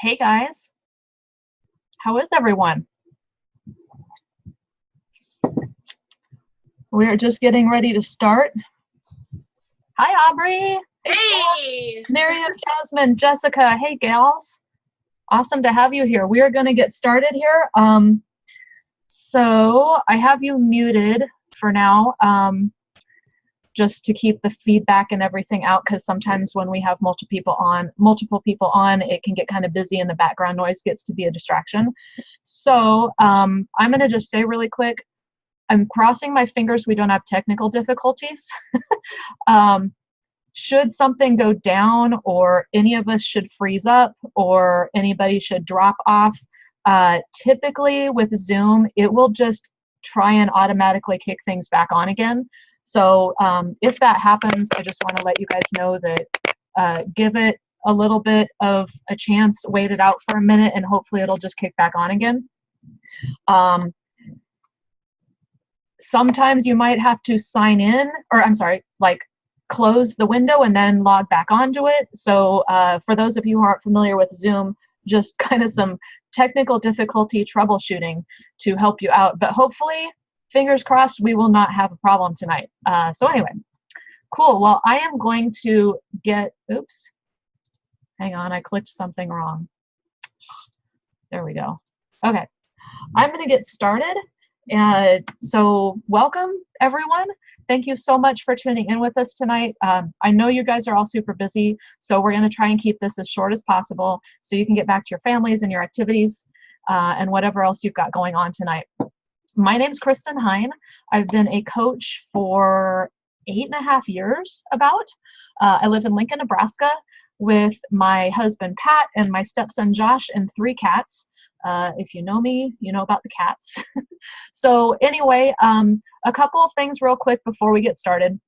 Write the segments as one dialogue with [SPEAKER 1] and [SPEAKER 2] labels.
[SPEAKER 1] Hey guys, how is everyone? We're just getting ready to start. Hi Aubrey.
[SPEAKER 2] Hey!
[SPEAKER 1] Miriam, Jasmine, Jessica. Hey gals. Awesome to have you here. We are going to get started here. So I have you muted for now, just to keep the feedback and everything out, because sometimes when we have multiple people on, it can get kind of busy and the background noise gets to be a distraction. So I'm going to just say really quick, I'm crossing my fingers we don't have technical difficulties. Should something go down, or any of us should freeze up, or anybody should drop off, typically with Zoom, it will just try and automatically kick things back on again. So if that happens, I just want to let you guys know that give it a little bit of a chance, wait it out for a minute, and hopefully it'll just kick back on again. Sometimes you might have to sign in, or I'm sorry, like close the window and then log back onto it. So for those of you who aren't familiar with Zoom, just kind of some technical difficulty troubleshooting to help you out. But hopefully, fingers crossed, we will not have a problem tonight. So anyway, cool. Well, I am going to get, oops, hang on, I clicked something wrong. There we go. Okay, I'm going to get started. So welcome everyone. Thank you so much for tuning in with us tonight. I know you guys are all super busy, so we're going to try and keep this as short as possible so you can get back to your families and your activities and whatever else you've got going on tonight. My name's Kristen Hine. I've been a coach for 8.5 years about. I live in Lincoln, Nebraska with my husband Pat and my stepson Josh and 3 cats. If you know me, you know about the cats. So anyway, a couple of things real quick before we get started.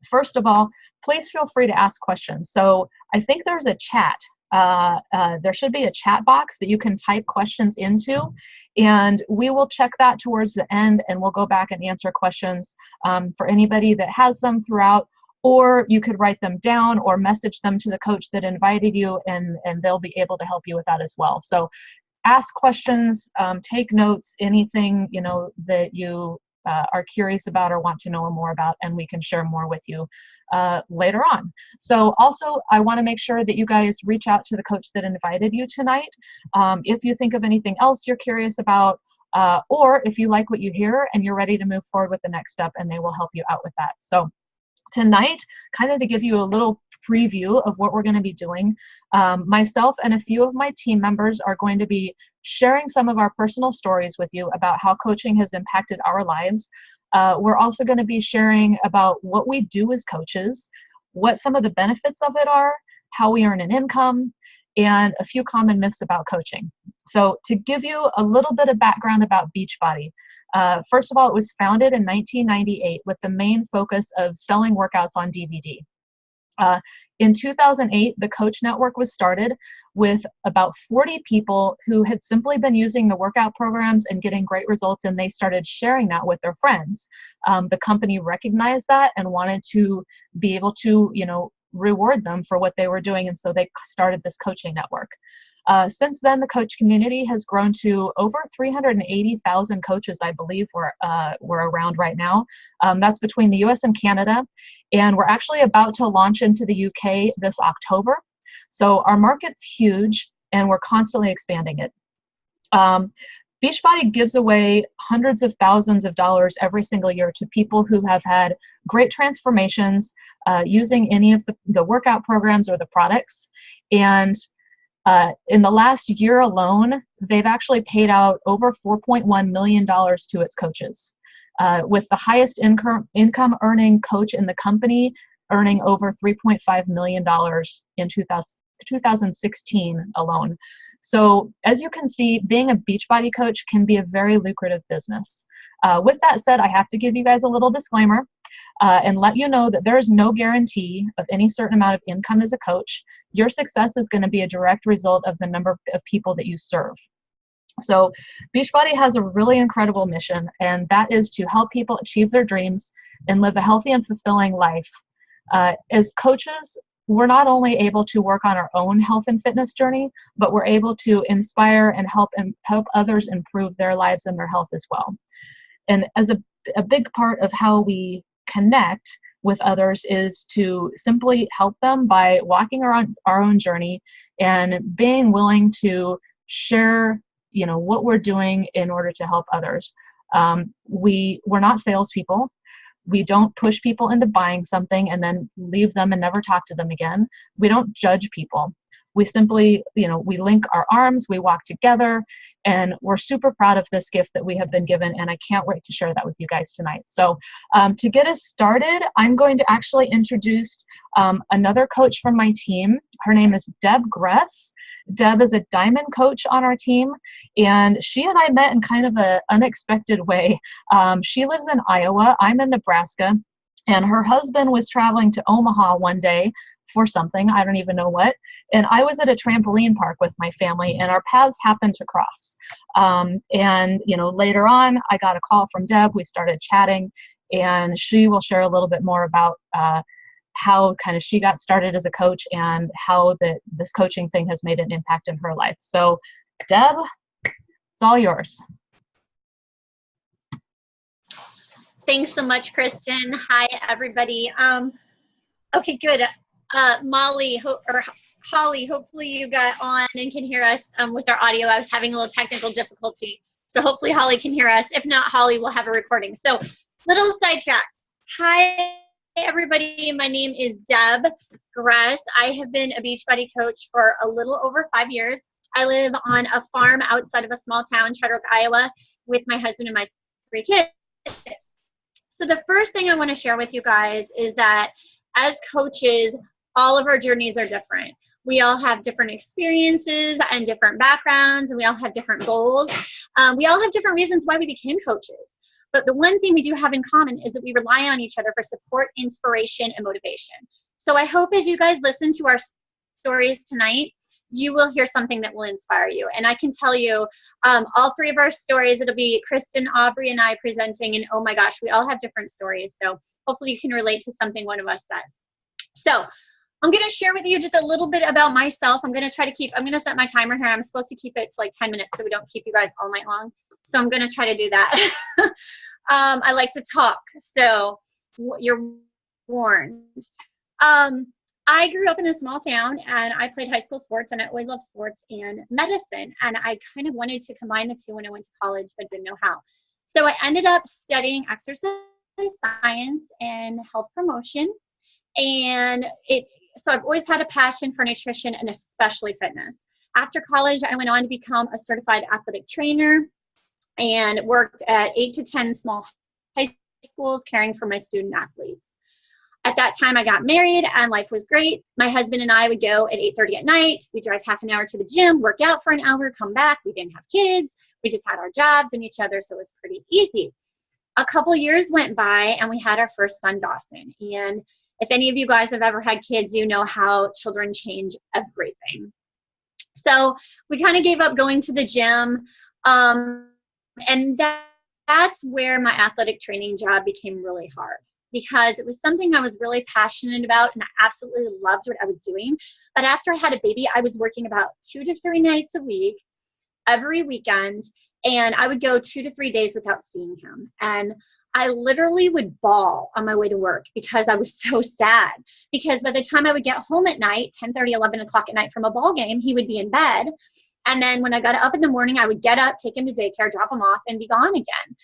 [SPEAKER 1] First of all, please feel free to ask questions. So I think there's a chat. There should be a chat box that you can type questions into, and we will check that towards the end, and we'll go back and answer questions for anybody that has them throughout. Or you could write them down or message them to the coach that invited you, and they'll be able to help you with that as well. So ask questions, take notes, anything that you are curious about or want to know more about, and we can share more with you later on. So also, I want to make sure that you guys reach out to the coach that invited you tonight. If you think of anything else you're curious about, or if you like what you hear and you're ready to move forward with the next step, and they will help you out with that. So tonight, kind of to give you a little preview of what we're going to be doing, myself and a few of my team members are going to be sharing some of our personal stories with you about how coaching has impacted our lives. We're also going to be sharing about what we do as coaches, what some of the benefits of it are, how we earn an income, and a few common myths about coaching. So to give you a little bit of background about Beachbody, first of all, it was founded in 1998 with the main focus of selling workouts on DVD. In 2008, the Coach Network was started with about 40 people who had simply been using the workout programs and getting great results, and they started sharing that with their friends. The company recognized that and wanted to be able to, reward them for what they were doing, and so they started this coaching network. Since then, the coach community has grown to over 380,000 coaches, I believe, we're around right now. That's between the US and Canada, and we're actually about to launch into the UK this October. So our market's huge, and we're constantly expanding it. Beachbody gives away hundreds of thousands of dollars every single year to people who have had great transformations using any of the workout programs or the products. And in the last year alone, they've actually paid out over $4.1 million to its coaches, with the highest income earning coach in the company earning over $3.5 million in 2016 alone. So as you can see, being a Beachbody coach can be a very lucrative business. With that said, I have to give you guys a little disclaimer and let you know that there is no guarantee of any certain amount of income as a coach. Your success is going to be a direct result of the number of people that you serve. So Beachbody has a really incredible mission, and that is to help people achieve their dreams and live a healthy and fulfilling life. As coaches, we're not only able to work on our own health and fitness journey, but we're able to inspire and help others improve their lives and their health as well. And as a big part of how we connect with others is to simply help them by walking our own journey and being willing to share, what we're doing in order to help others. We're not salespeople. We don't push people into buying something and then leave them and never talk to them again. We don't judge people. We simply, we link our arms, we walk together, and we're super proud of this gift that we have been given, and I can't wait to share that with you guys tonight. So to get us started, I'm going to actually introduce another coach from my team. Her name is Deb Gress. Deb is a diamond coach on our team, and she and I met in kind of an unexpected way. She lives in Iowa, I'm in Nebraska, and her husband was traveling to Omaha one day for something, I don't even know what, and I was at a trampoline park with my family, and our paths happened to cross. And later on, I got a call from Deb, we started chatting, and she will share a little bit more about how kind of she got started as a coach and how this coaching thing has made an impact in her life. So Deb, it's all yours.
[SPEAKER 2] Thanks so much, Kristen. Hi, everybody. Okay, good. Molly or Holly, hopefully you got on and can hear us with our audio. I was having a little technical difficulty, so hopefully Holly can hear us. If not, Holly will have a recording. So, little sidetracked. Hi, everybody. My name is Deb Gress. I have been a Beachbody coach for a little over 5 years. I live on a farm outside of a small town, Charter Oak, Iowa, with my husband and my 3 kids. So the first thing I want to share with you guys is that as coaches, all of our journeys are different. We all have different experiences and different backgrounds, and we all have different goals. We all have different reasons why we became coaches. But the one thing we do have in common is that we rely on each other for support, inspiration, and motivation. So I hope as you guys listen to our stories tonight, you will hear something that will inspire you. And I can tell you, all 3 of our stories, it'll be Kristen, Aubrey, and I presenting, and oh my gosh, we all have different stories. So hopefully you can relate to something one of us says. So I'm going to share with you just a little bit about myself. I'm going to set my timer here. I'm supposed to keep it to like 10 minutes so we don't keep you guys all night long. So I'm going to try to do that. I like to talk, so you're warned. I grew up in a small town, and I played high school sports, and I always loved sports and medicine, and I kind of wanted to combine the two when I went to college, but didn't know how. So I ended up studying exercise science and health promotion, and so I've always had a passion for nutrition and especially fitness. After college, I went on to become a certified athletic trainer and worked at 8 to 10 small high schools caring for my student athletes. At that time, I got married and life was great. My husband and I would go at 8:30 at night. We'd drive half an hour to the gym, work out for an hour, come back. We didn't have kids. We just had our jobs and each other, so it was pretty easy. A couple years went by and we had our first son, Dawson. And if any of you guys have ever had kids, you know how children change everything. So we kind of gave up going to the gym. And that's where my athletic training job became really hard, because it was something I was really passionate about and I absolutely loved what I was doing. But after I had a baby, I was working about 2 to 3 nights a week, every weekend, and I would go 2 to 3 days without seeing him. And I literally would bawl on my way to work because I was so sad. Because by the time I would get home at night, 10:30, 11 o'clock at night from a ball game, he would be in bed. And then when I got up in the morning, I would get up, take him to daycare, drop him off, and be gone again.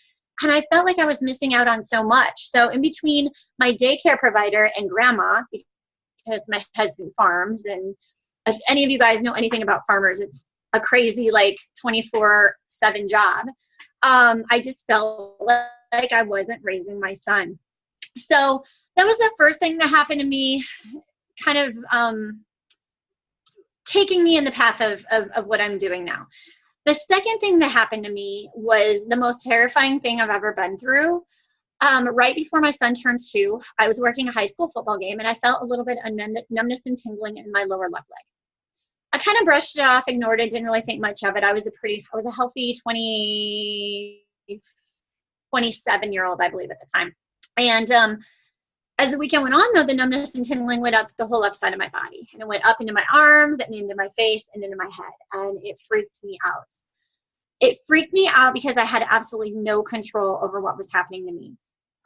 [SPEAKER 2] And I felt like I was missing out on so much. So in between my daycare provider and grandma, because my husband farms, and if any of you guys know anything about farmers, it's a crazy like 24/7 job. I just felt like I wasn't raising my son. So that was the first thing that happened to me, kind of taking me in the path of what I'm doing now. The second thing that happened to me was the most terrifying thing I've ever been through. Right before my son turned 2, I was working a high school football game, and I felt a little bit of numbness and tingling in my lower left leg. I kind of brushed it off, ignored it, didn't really think much of it. I was a healthy 27-year-old, I believe, at the time. And As the weekend went on, though, the numbness and tingling went up the whole left side of my body. And it went up into my arms and into my face and into my head. And it freaked me out. It freaked me out because I had absolutely no control over what was happening to me.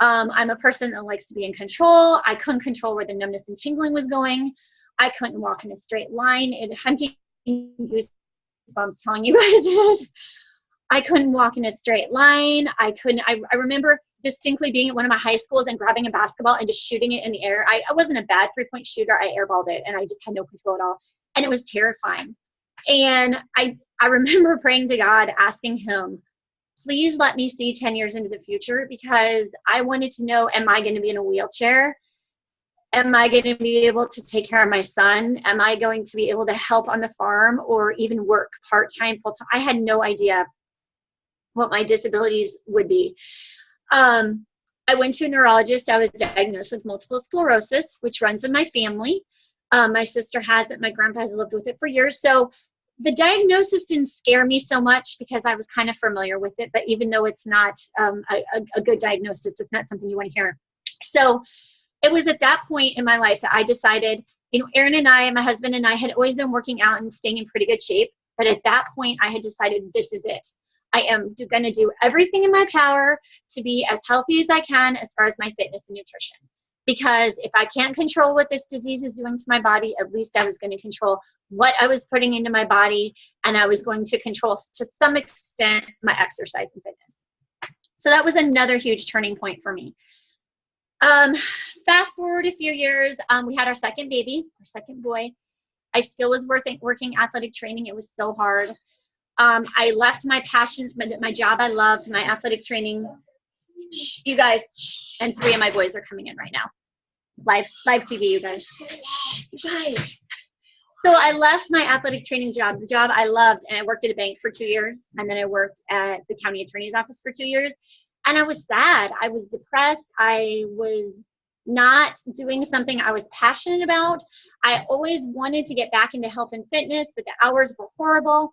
[SPEAKER 2] I'm a person that likes to be in control. I couldn't control where the numbness and tingling was going. I couldn't walk in a straight line. I'm getting goosebumps telling you guys this. I couldn't walk in a straight line. I remember distinctly being at one of my high schools and grabbing a basketball and just shooting it in the air. I wasn't a bad 3-point shooter. I airballed it and I just had no control at all. And it was terrifying. And I remember praying to God, asking him, please let me see 10 years into the future, because I wanted to know, am I going to be in a wheelchair? Am I going to be able to take care of my son? Am I going to be able to help on the farm or even work part-time, full-time? I had no idea what my disabilities would be. I went to a neurologist. I was diagnosed with multiple sclerosis, which runs in my family. My sister has it. My grandpa has lived with it for years. So the diagnosis didn't scare me so much because I was kind of familiar with it. But even though it's not a good diagnosis, it's not something you want to hear. So it was at that point in my life that I decided, Aaron and I, my husband and I, had always been working out and staying in pretty good shape. But at that point, I had decided this is it. I am going to do everything in my power to be as healthy as I can as far as my fitness and nutrition. Because if I can't control what this disease is doing to my body, at least I was going to control what I was putting into my body, and I was going to control, to some extent, my exercise and fitness. So that was another huge turning point for me. Fast forward a few years, we had our second baby, our second boy. I still was working athletic training. It was so hard. I left my passion, my job I loved, my athletic training. Shh, you guys, shh, and 3 of my boys are coming in right now. Live TV, you guys. Shh, you guys. So I left my athletic training job, the job I loved, and I worked at a bank for 2 years, and then I worked at the county attorney's office for 2 years, and I was sad. I was depressed. I was not doing something I was passionate about. I always wanted to get back into health and fitness, but the hours were horrible.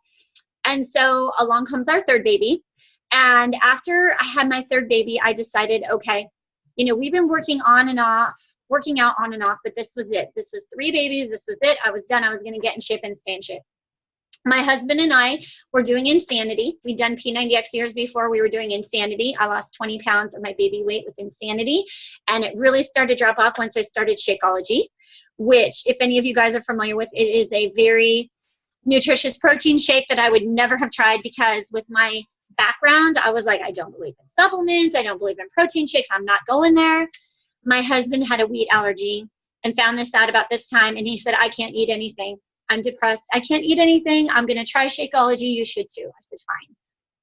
[SPEAKER 2] And so along comes our third baby. And after I had my third baby, I decided, okay, we've been working out on and off, but this was it. This was 3 babies. This was it. I was done. I was going to get in shape and stay in shape. My husband and I were doing Insanity. We'd done P90X years before. We were doing Insanity. I lost 20 pounds of my baby weight with Insanity. And it really started to drop off once I started Shakeology, which, if any of you guys are familiar with, it is a very nutritious protein shake that I would never have tried, because with my background, I was like, I don't believe in supplements. I don't believe in protein shakes. I'm not going there. My husband had a wheat allergy and found this out about this time. And he said, I can't eat anything. I'm depressed. I can't eat anything. I'm going to try Shakeology. You should too. I said, fine.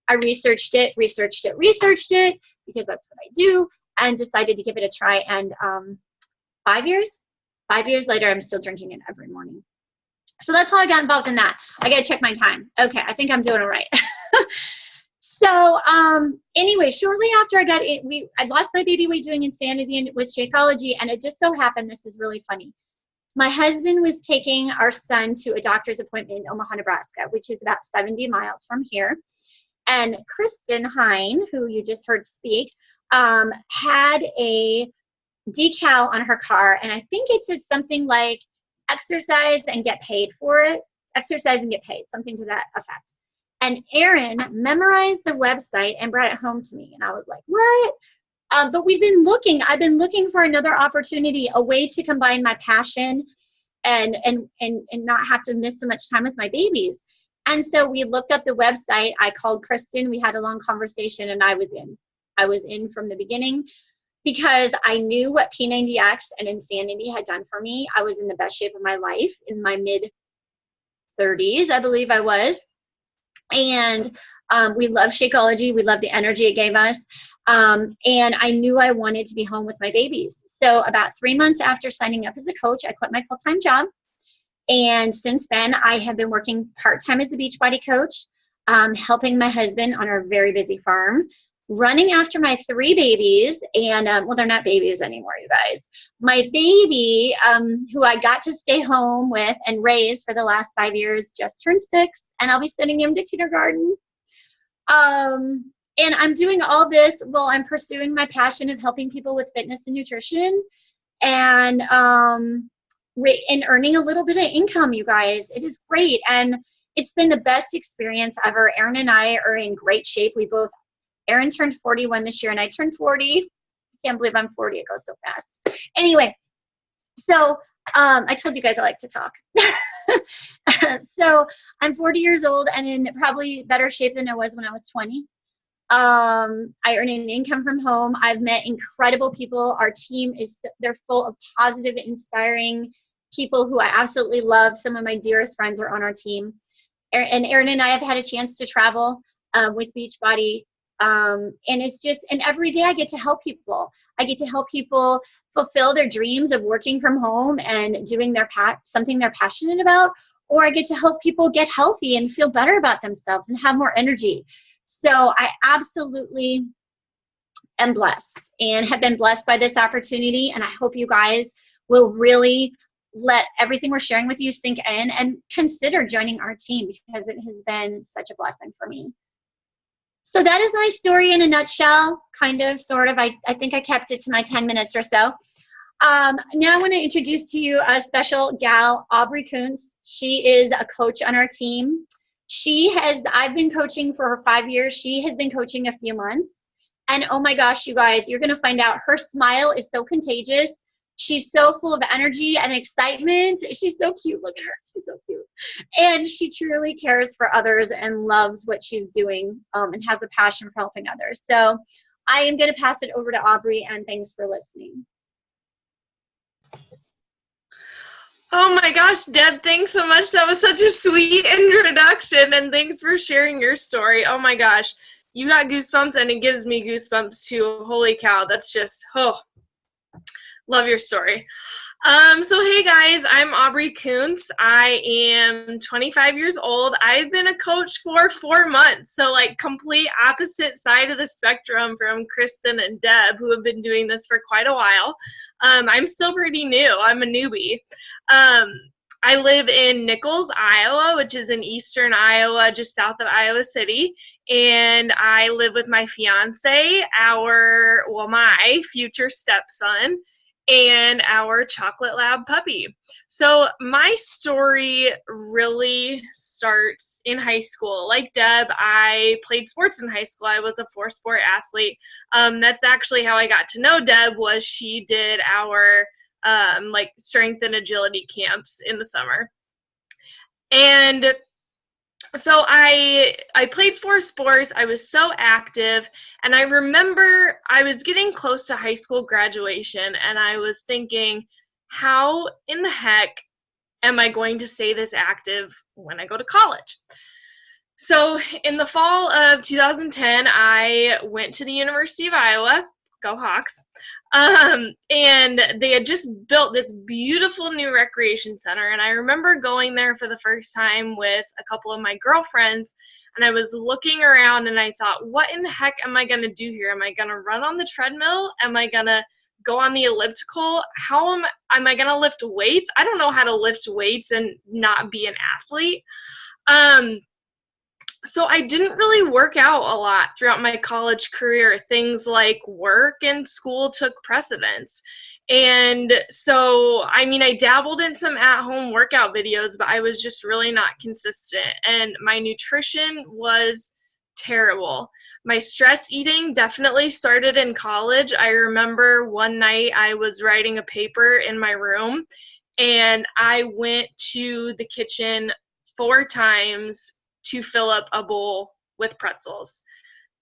[SPEAKER 2] I researched it, because that's what I do, and decided to give it a try. And 5 years later, I'm still drinking it every morning. So that's how I got involved in that. I got to check my time. Okay, I think I'm doing all right. So anyway, shortly after I lost my baby weight doing Insanity and with Shakeology, and it just so happened, this is really funny. My husband was taking our son to a doctor's appointment in Omaha, Nebraska, which is about 70 miles from here. And Kristen Hine, who you just heard speak, had a decal on her car, and I think it said something like, exercise and get paid for it. Exercise and get paid, something to that effect. And Aaron memorized the website and brought it home to me. And I was like, what? But I've been looking for another opportunity, a way to combine my passion and not have to miss so much time with my babies. And so we looked up the website. I called Kristen. We had a long conversation, and I was in. I was in from the beginning, because I knew what P90X and Insanity had done for me. I was in the best shape of my life, in my mid-30s, I believe I was. And we love Shakeology. We love the energy it gave us. And I knew I wanted to be home with my babies. So about 3 months after signing up as a coach, I quit my full-time job. And since then, I have been working part-time as a Beachbody coach, helping my husband on our very busy farm, running after my 3 babies, and well, they're not babies anymore, you guys. My baby, who I got to stay home with and raise for the last 5 years, just turned 6, and I'll be sending him to kindergarten. And I'm doing all this while I'm pursuing my passion of helping people with fitness and nutrition. and and earning a little bit of income, you guys. It is great. And it's been the best experience ever. Aaron and I are in great shape. Aaron turned 41 this year and I turned 40. I can't believe I'm 40. It goes so fast. Anyway, so I told you guys I like to talk. So I'm 40 years old and in probably better shape than I was when I was 20. I earn an income from home. I've met incredible people. Our team they're full of positive, inspiring people who I absolutely love. Some of my dearest friends are on our team. And Aaron and I have had a chance to travel with Beachbody. And every day I get to help people. I get to help people fulfill their dreams of working from home and doing something they're passionate about, or I get to help people get healthy and feel better about themselves and have more energy. So I absolutely am blessed and have been blessed by this opportunity. And I hope you guys will really let everything we're sharing with you sink in and consider joining our team, because it has been such a blessing for me. So that is my story in a nutshell, kind of, sort of. I think I kept it to my 10 minutes or so. Now I want to introduce to you a special gal, Aubrey Kuntz. She is a coach on our team. I've been coaching for her 5 years. She has been coaching a few months. And oh my gosh, you guys, you're going to find out her smile is so contagious. She's so full of energy and excitement. She's so cute. Look at her. She's so cute. And she truly cares for others and loves what she's doing, and has a passion for helping others. So I am going to pass it over to Aubrey, and thanks for listening.
[SPEAKER 3] Oh my gosh, Deb, thanks so much. That was such a sweet introduction, and thanks for sharing your story. Oh my gosh, you got goosebumps, and it gives me goosebumps too. Holy cow, that's just, love your story. So hey guys, I'm Aubrey Kuntz. I am 25 years old. I've been a coach for 4 months, so like complete opposite side of the spectrum from Kristen and Deb, who have been doing this for quite a while. I'm still pretty new. I'm a newbie. I live in Nichols, Iowa, which is in eastern Iowa, just south of Iowa City, and I live with my fiance, my future stepson, and our chocolate lab puppy. So my story really starts in high school. Like Deb, I played sports in high school. I was a 4-sport athlete. That's actually how I got to know Deb, was she did our strength and agility camps in the summer. And so I played 4 sports. I was so active, and I remember I was getting close to high school graduation, and I was thinking, how in the heck am I going to stay this active when I go to college? So in the fall of 2010, I went to the University of Iowa. Go Hawks. And they had just built this beautiful new recreation center, and I remember going there for the first time with a couple of my girlfriends, and I was looking around and I thought, what in the heck am I going to do here? Am I going to run on the treadmill? Am I going to go on the elliptical? How am I going to lift weights? I don't know how to lift weights and not be an athlete. So I didn't really work out a lot throughout my college career. Things like work and school took precedence. And so, I dabbled in some at-home workout videos, but I was just really not consistent. And my nutrition was terrible. My stress eating definitely started in college. I remember one night I was writing a paper in my room, and I went to the kitchen 4 times to fill up a bowl with pretzels.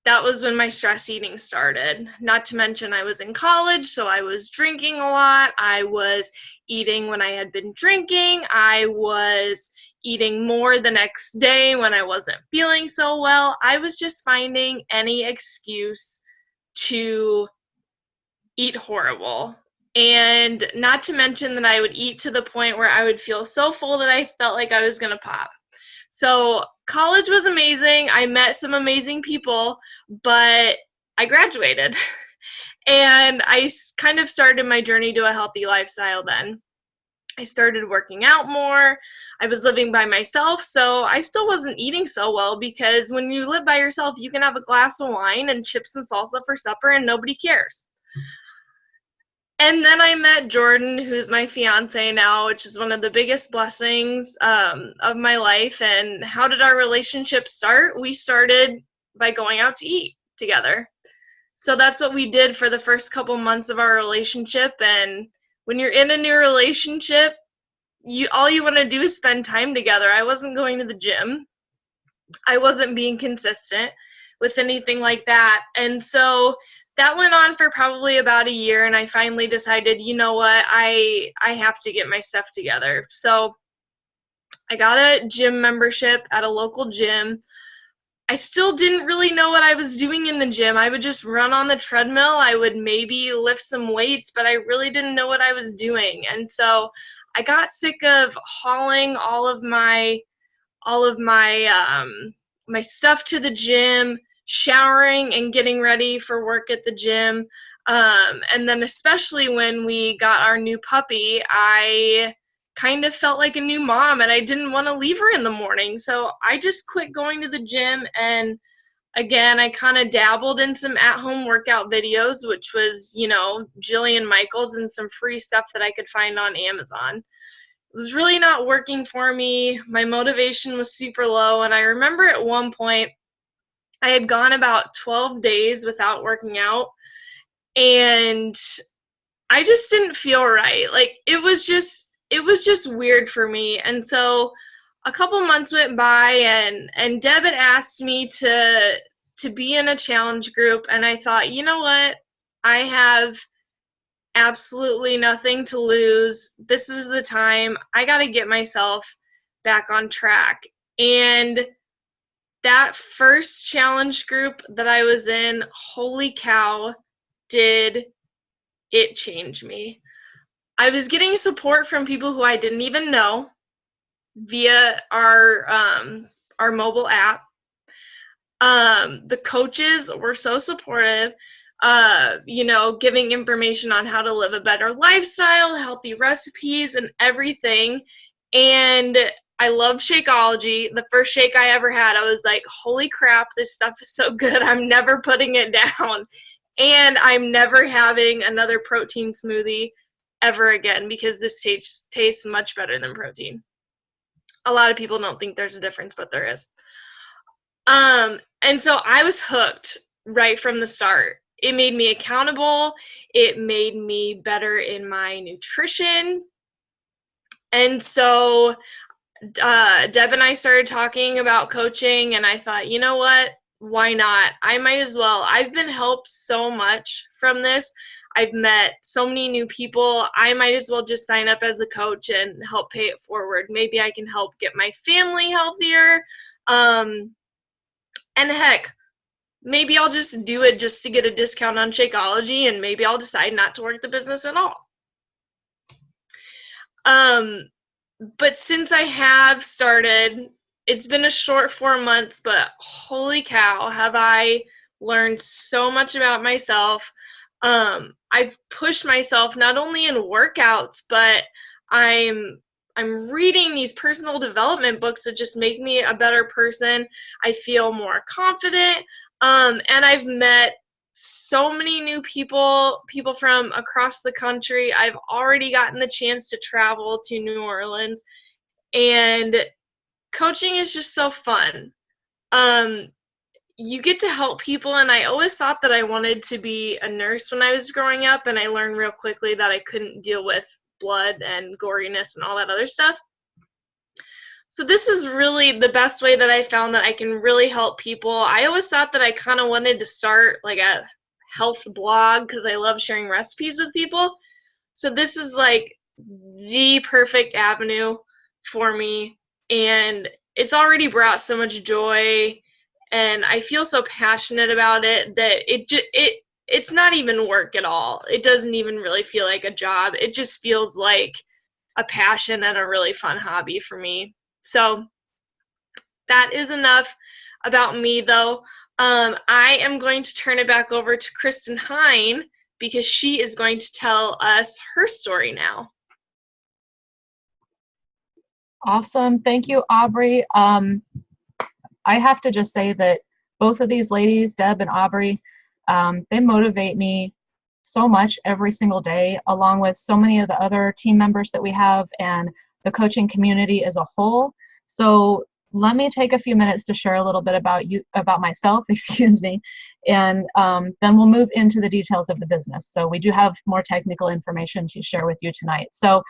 [SPEAKER 3] That was when my stress eating started. Not to mention I was in college, so I was drinking a lot. I was eating when I had been drinking. I was eating more the next day when I wasn't feeling so well. I was just finding any excuse to eat horrible. And not to mention that I would eat to the point where I would feel so full that I felt like I was going to pop. So college was amazing. I met some amazing people, but I graduated. And I kind of started my journey to a healthy lifestyle then. I started working out more. I was living by myself, so I still wasn't eating so well, because when you live by yourself, you can have a glass of wine and chips and salsa for supper and nobody cares. And then I met Jordan, who's my fiance now, which is one of the biggest blessings of my life. And how did our relationship start? We started by going out to eat together. So that's what we did for the first couple months of our relationship. And when you're in a new relationship, all you want to do is spend time together. I wasn't going to the gym. I wasn't being consistent with anything like that. And so that went on for probably about a year, and I finally decided, you know what, I have to get my stuff together. So I got a gym membership at a local gym. I still didn't really know what I was doing in the gym. I would just run on the treadmill. I would maybe lift some weights, but I really didn't know what I was doing. And so I got sick of hauling all of my my stuff to the gym, showering and getting ready for work at the gym. And then especially when we got our new puppy, I kind of felt like a new mom, and I didn't want to leave her in the morning. So I just quit going to the gym, and again, I kind of dabbled in some at-home workout videos, which was, Jillian Michaels and some free stuff that I could find on Amazon. It was really not working for me. My motivation was super low, and I remember at one point I had gone about 12 days without working out, and I just didn't feel right. Like it was just weird for me. And so a couple months went by, and Deb had asked me to be in a challenge group, and I thought, you know what? I have absolutely nothing to lose. This is the time. I got to get myself back on track. And that first challenge group that I was in, holy cow, did it change me. I was getting support from people who I didn't even know via our mobile app. The coaches were so supportive, giving information on how to live a better lifestyle, healthy recipes, and everything. And I love Shakeology. The first shake I ever had, I was like, holy crap, this stuff is so good. I'm never putting it down. And I'm never having another protein smoothie ever again, because this tastes much better than protein. A lot of people don't think there's a difference, but there is. And so I was hooked right from the start. It made me accountable. It made me better in my nutrition. And so Deb and I started talking about coaching, and I thought, you know what? Why not? I might as well. I've been helped so much from this. I've met so many new people. I might as well just sign up as a coach and help pay it forward. Maybe I can help get my family healthier. And heck, maybe I'll just do it just to get a discount on Shakeology, and maybe I'll decide not to work the business at all. But since I have started, it's been a short 4 months, but holy cow, have I learned so much about myself. I've pushed myself not only in workouts, but I'm reading these personal development books that just make me a better person. I feel more confident, and I've met so many new people from across the country. I've already gotten the chance to travel to New Orleans, and coaching is just so fun. You get to help people, and I always thought that I wanted to be a nurse when I was growing up, and I learned real quickly that I couldn't deal with blood and goriness and all that other stuff. So this is really the best way that I found that I can really help people. I always thought that I kind of wanted to start like a health blog because I love sharing recipes with people. So this is like the perfect avenue for me, and it's already brought so much joy, and I feel so passionate about it that it's not even work at all. It doesn't even really feel like a job. It just feels like a passion and a really fun hobby for me. So that is enough about me, though. I am going to turn it back over to Kristen Hine because she is going to tell us her story now.
[SPEAKER 1] Awesome. Thank you, Aubrey. I have to just say that both of these ladies, Deb and Aubrey, they motivate me so much every single day, along with so many of the other team members that we have and the coaching community as a whole. So let me take a few minutes to share a little bit about myself, excuse me, and then we'll move into the details of the business. So we do have more technical information to share with you tonight. So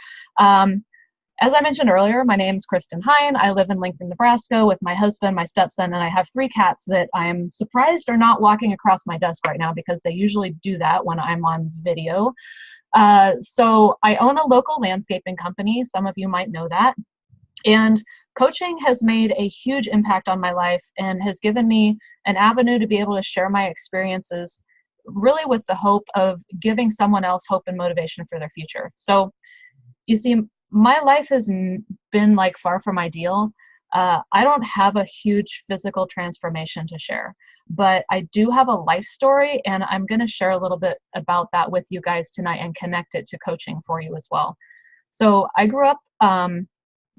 [SPEAKER 1] as I mentioned earlier, my name is Kristen Hine. I live in Lincoln, Nebraska with my husband, my stepson, and I have 3 cats that I'm surprised are not walking across my desk right now, because they usually do that when I'm on video. So I own a local landscaping company. Some of you might know that. And coaching has made a huge impact on my life and has given me an avenue to be able to share my experiences, really with the hope of giving someone else hope and motivation for their future. So you see, my life has been like far from ideal. I don't have a huge physical transformation to share, but I do have a life story, and I'm going to share a little bit about that with you guys tonight and connect it to coaching for you as well. So I grew up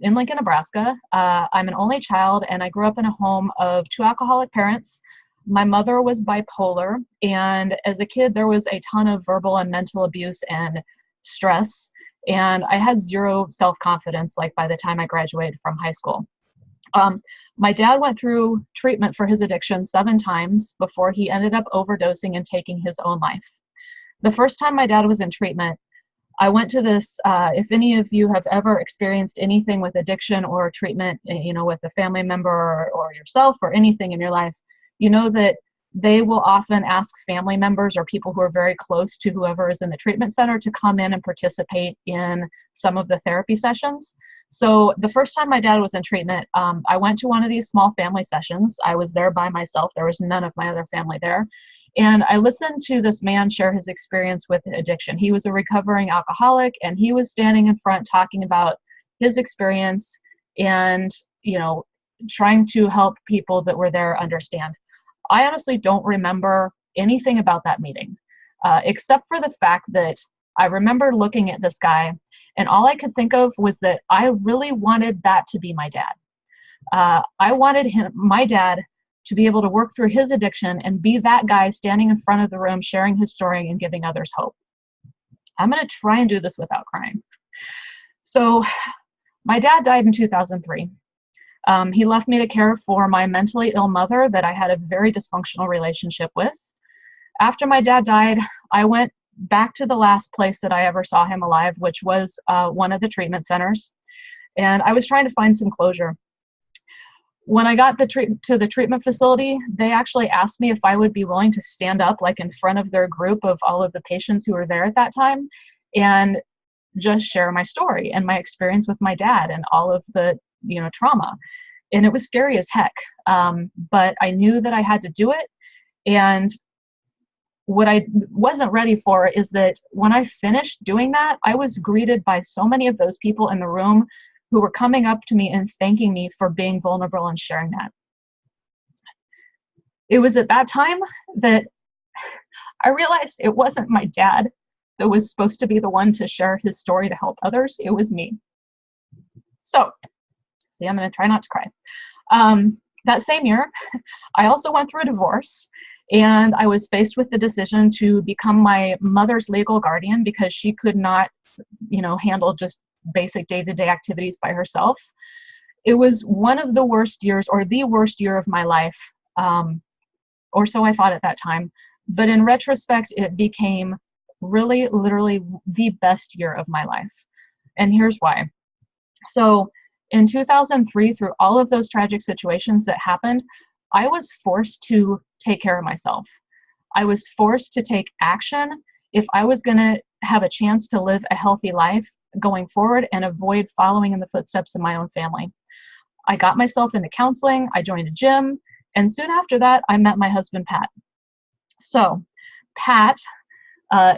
[SPEAKER 1] in Lincoln, Nebraska. I'm an only child, and I grew up in a home of 2 alcoholic parents. My mother was bipolar, and as a kid, there was a ton of verbal and mental abuse and stress. And I had 0 self-confidence, like, by the time I graduated from high school. My dad went through treatment for his addiction 7 times before he ended up overdosing and taking his own life. The first time my dad was in treatment, I went to this, if any of you have ever experienced anything with addiction or treatment, you know, with a family member or yourself or anything in your life, you know that they will often ask family members or people who are very close to whoever is in the treatment center to come in and participate in some of the therapy sessions. So the first time my dad was in treatment, I went to one of these small family sessions. I was there by myself. There was none of my other family there. And I listened to this man share his experience with addiction. He was a recovering alcoholic, and he was standing in front talking about his experience and, you know, trying to help people that were there understand. I honestly don't remember anything about that meeting, except for the fact that I remember looking at this guy, and all I could think of was that I really wanted that to be my dad. I wanted my dad, to be able to work through his addiction and be that guy standing in front of the room, sharing his story and giving others hope. I'm going to try and do this without crying. So my dad died in 2003. He left me to care for my mentally ill mother that I had a very dysfunctional relationship with. After my dad died, I went back to the last place that I ever saw him alive, which was one of the treatment centers. And I was trying to find some closure. When I got to the treatment facility, they actually asked me if I would be willing to stand up, like, in front of their group of all of the patients who were there at that time, and just share my story and my experience with my dad and all of the, you know, trauma. And it was scary as heck. But I knew that I had to do it. And what I wasn't ready for is that when I finished doing that, I was greeted by so many of those people in the room who were coming up to me and thanking me for being vulnerable and sharing that. It was at that time that I realized it wasn't my dad that was supposed to be the one to share his story to help others. It was me. So, see, I'm going to try not to cry. That same year, I also went through a divorce, and I was faced with the decision to become my mother's legal guardian because she could not, you know, handle just basic day-to-day activities by herself. It was one of the worst years, or the worst year of my life, or so I thought at that time. But in retrospect, it became really, literally the best year of my life. And here's why. So in 2003, through all of those tragic situations that happened, I was forced to take care of myself. I was forced to take action if I was going to have a chance to live a healthy life going forward and avoid following in the footsteps of my own family. I got myself into counseling, I joined a gym, and soon after that, I met my husband, Pat. So Pat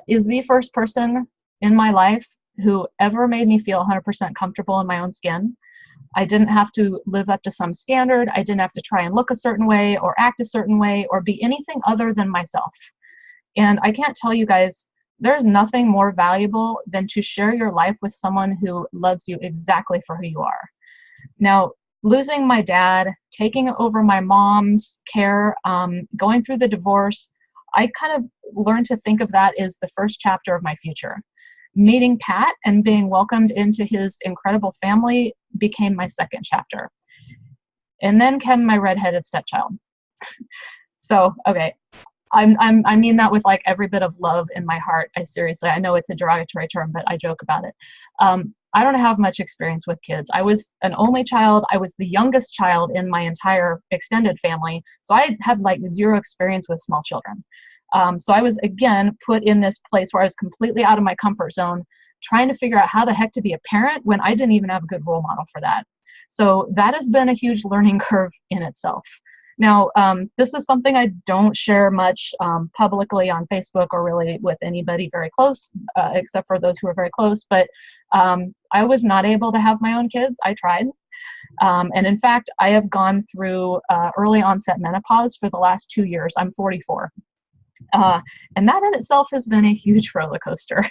[SPEAKER 1] is the first person in my life who ever made me feel 100% comfortable in my own skin. I didn't have to live up to some standard. I didn't have to try and look a certain way or act a certain way or be anything other than myself. And I can't tell you guys, there's nothing more valuable than to share your life with someone who loves you exactly for who you are. Now, losing my dad, taking over my mom's care, going through the divorce, I kind of learned to think of that as the first chapter of my future. Meeting Pat and being welcomed into his incredible family became my second chapter. And then came my redheaded stepchild. So, okay, I mean that with like every bit of love in my heart. I know it's a derogatory term, but I joke about it. I don't have much experience with kids. I was an only child. I was the youngest child in my entire extended family. So I had like zero experience with small children. So I was, again, put in this place where I was completely out of my comfort zone, trying to figure out how the heck to be a parent when I didn't even have a good role model for that. So that has been a huge learning curve in itself. Now, this is something I don't share much publicly on Facebook or really with anybody very close, except for those who are very close. But I was not able to have my own kids. I tried. And in fact, I have gone through early onset menopause for the last 2 years. I'm 44. And that in itself has been a huge roller coaster.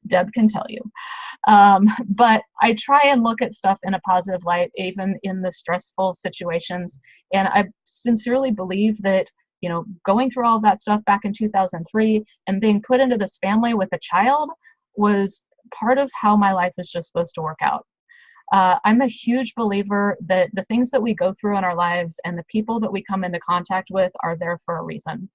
[SPEAKER 1] Deb can tell you. But I try and look at stuff in a positive light, even in the stressful situations. And I sincerely believe that, you know, going through all of that stuff back in 2003 and being put into this family with a child was part of how my life is just supposed to work out. I'm a huge believer that the things that we go through in our lives and the people that we come into contact with are there for a reason.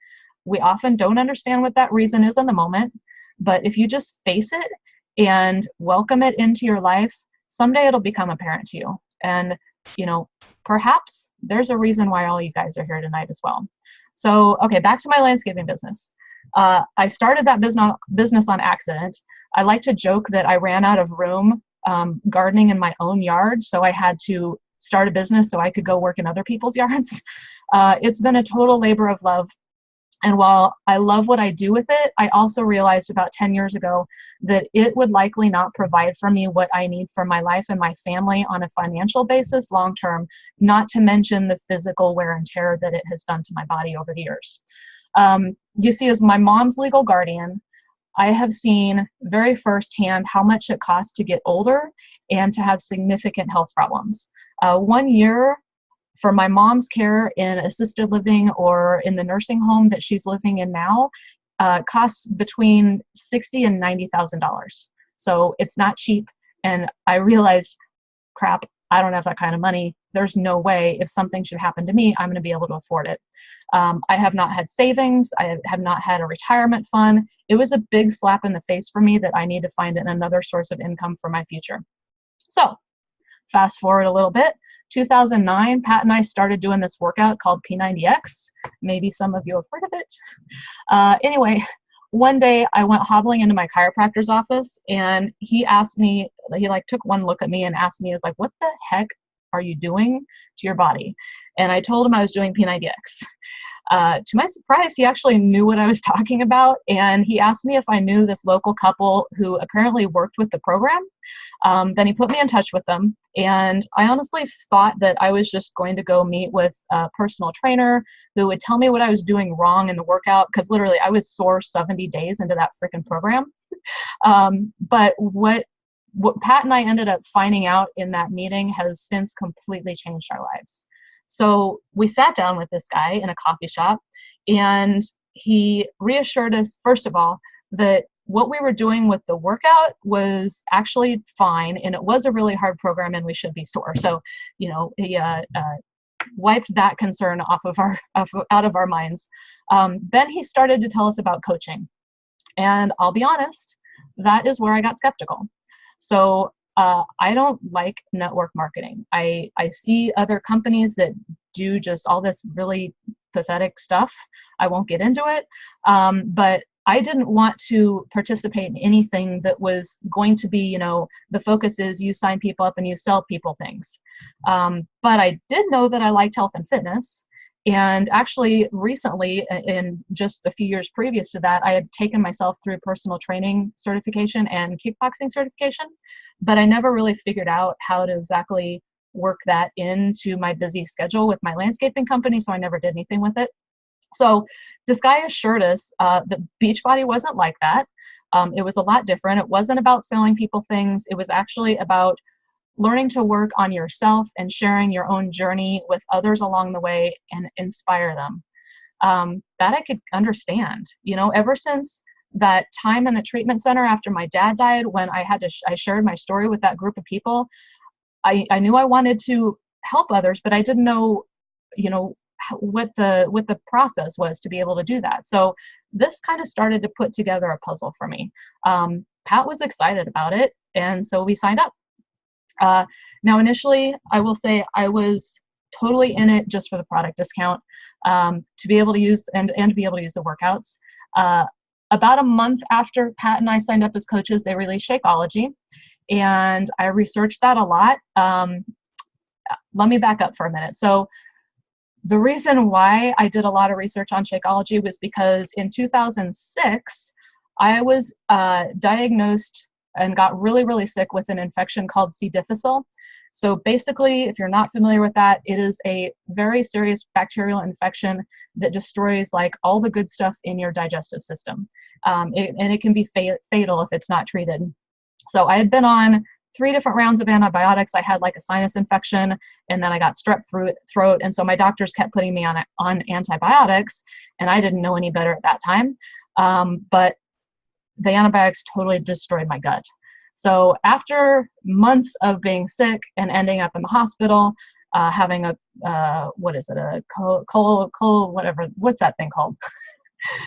[SPEAKER 1] We often don't understand what that reason is in the moment, but if you just face it and welcome it into your life, someday it'll become apparent to you. And, you know, perhaps there's a reason why all you guys are here tonight as well. So, okay, back to my landscaping business. I started that business on accident. I like to joke that I ran out of room gardening in my own yard, so I had to start a business so I could go work in other people's yards. It's been a total labor of love. And while I love what I do with it, I also realized about 10 years ago that it would likely not provide for me what I need for my life and my family on a financial basis long term, not to mention the physical wear and tear that it has done to my body over the years. You see, as my mom's legal guardian, I have seen very firsthand how much it costs to get older and to have significant health problems. 1 year for my mom's care in assisted living or in the nursing home that she's living in now costs between $60,000 and $90,000. So it's not cheap. And I realized, crap, I don't have that kind of money. There's no way if something should happen to me, I'm going to be able to afford it. I have not had savings. I have not had a retirement fund. It was a big slap in the face for me that I need to find another source of income for my future. So fast forward a little bit, 2009, Pat and I started doing this workout called P90X. Maybe some of you have heard of it. Anyway, one day I went hobbling into my chiropractor's office and he asked me, he like took one look at me and asked me, what the heck are you doing to your body? And I told him I was doing P90X. To my surprise, he actually knew what I was talking about, and he asked me if I knew this local couple who apparently worked with the program. Then he put me in touch with them, and I honestly thought that I was just going to go meet with a personal trainer who would tell me what I was doing wrong in the workout, because literally I was sore 70 days into that freaking program. But what Pat and I ended up finding out in that meeting has since completely changed our lives. So we sat down with this guy in a coffee shop, and he reassured us, first of all, that what we were doing with the workout was actually fine, and it was a really hard program, and we should be sore. So, you know, he wiped that concern out of our minds. Then he started to tell us about coaching, and I'll be honest, that is where I got skeptical. So I don't like network marketing. I see other companies that do just all this really pathetic stuff. I won't get into it, but I didn't want to participate in anything that was going to be, you know, the focus is you sign people up and you sell people things. But I did know that I liked health and fitness. And actually, recently, in just a few years previous to that, I had taken myself through personal training certification and kickboxing certification, but I never really figured out how to exactly work that into my busy schedule with my landscaping company, so I never did anything with it. So this guy assured us that Beachbody wasn't like that. It was a lot different. It wasn't about selling people things. It was actually about learning to work on yourself and sharing your own journey with others along the way and inspire them. that I could understand. Ever since that time in the treatment center after my dad died, when I shared my story with that group of people, I knew I wanted to help others, but I didn't know, what the process was to be able to do that. So this kind of started to put together a puzzle for me. Pat was excited about it, and so we signed up. Now, initially, I will say I was totally in it just for the product discount, to be able to use and to be able to use the workouts. About a month after Pat and I signed up as coaches, they released Shakeology, and I researched that a lot. Let me back up for a minute. So the reason why I did a lot of research on Shakeology was because in 2006, I was diagnosed and got really, really sick with an infection called C. difficile. So basically, if you're not familiar with that, it is a very serious bacterial infection that destroys like all the good stuff in your digestive system. And it can be fatal if it's not treated. So I had been on 3 different rounds of antibiotics. I had like a sinus infection, and then I got strep throat. And so my doctors kept putting me on antibiotics, and I didn't know any better at that time. But the antibiotics totally destroyed my gut. So after months of being sick and ending up in the hospital, having a what's that thing called?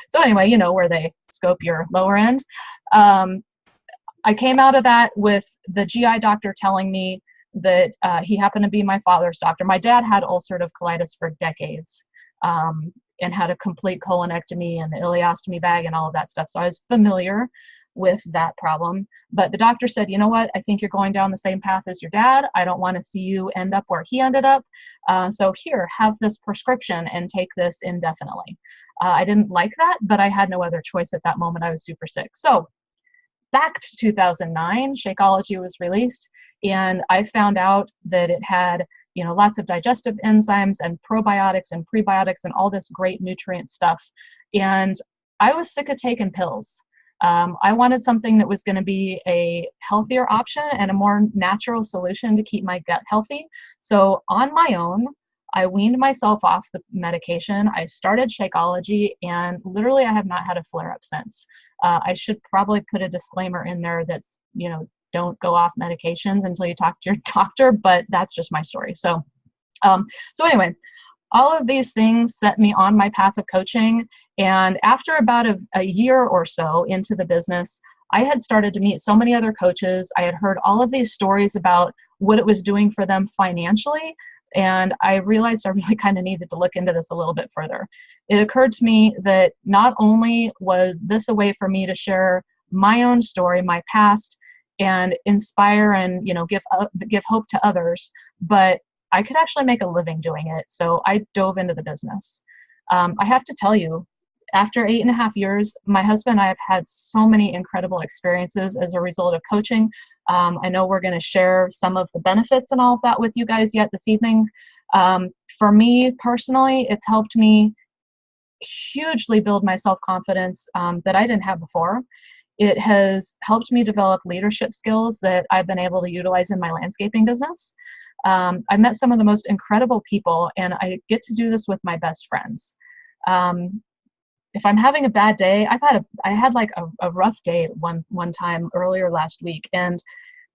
[SPEAKER 1] So anyway, where they scope your lower end. I came out of that with the GI doctor telling me that he happened to be my father's doctor. My dad had ulcerative colitis for decades, and had a complete colonectomy and the ileostomy bag and all of that stuff. So I was familiar with that problem. But the doctor said, you know what, I think you're going down the same path as your dad. I don't want to see you end up where he ended up. So here, have this prescription and take this indefinitely. I didn't like that, but I had no other choice at that moment. I was super sick. So back to 2009, Shakeology was released, and I found out that it had, lots of digestive enzymes and probiotics and prebiotics and all this great nutrient stuff. And I was sick of taking pills. I wanted something that was going to be a healthier option and a more natural solution to keep my gut healthy. So on my own, I weaned myself off the medication. I started Shakeology, and literally I have not had a flare-up since. I should probably put a disclaimer in there that's, don't go off medications until you talk to your doctor, but that's just my story. So anyway, all of these things set me on my path of coaching. And after about a year or so into the business, I had started to meet so many other coaches. I had heard all of these stories about what it was doing for them financially. And I realized I really kind of needed to look into this a little bit further. It occurred to me that not only was this a way for me to share my own story, my past, and inspire and give hope to others, but I could actually make a living doing it. So I dove into the business. I have to tell you, after 8.5 years, my husband and I have had so many incredible experiences as a result of coaching. I know we're going to share some of the benefits and all of that with you guys yet this evening. For me personally, it's helped me hugely build my self-confidence that I didn't have before. It has helped me develop leadership skills that I've been able to utilize in my landscaping business. I've met some of the most incredible people, and I get to do this with my best friends. If I'm having a bad day, I had like a rough day one time earlier last week. And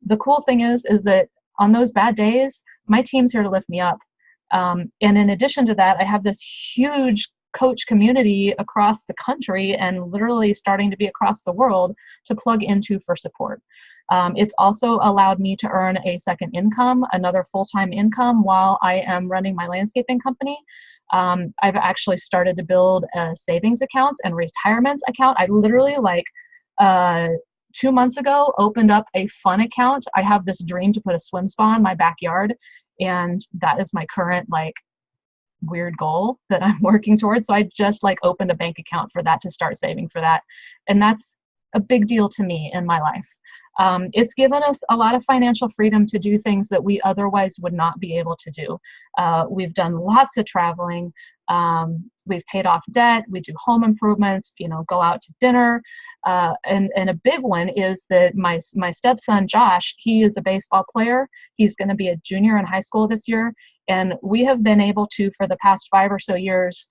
[SPEAKER 1] the cool thing is that on those bad days, my team's here to lift me up. And in addition to that, I have this huge coach community across the country and literally starting to be across the world to plug into for support. It's also allowed me to earn a second income, another full-time income while I am running my landscaping company. I've actually started to build a savings account and retirement account. I literally 2 months ago opened up a fun account. I have this dream to put a swim spa in my backyard, and that is my current weird goal that I'm working towards. So I just opened a bank account for that to start saving for that. And that's a big deal to me in my life. It's given us a lot of financial freedom to do things that we otherwise would not be able to do. We've done lots of traveling. We've paid off debt. We do home improvements, go out to dinner. And a big one is that my stepson, Josh, he is a baseball player. He's going to be a junior in high school this year. And we have been able to, for the past 5 or so years,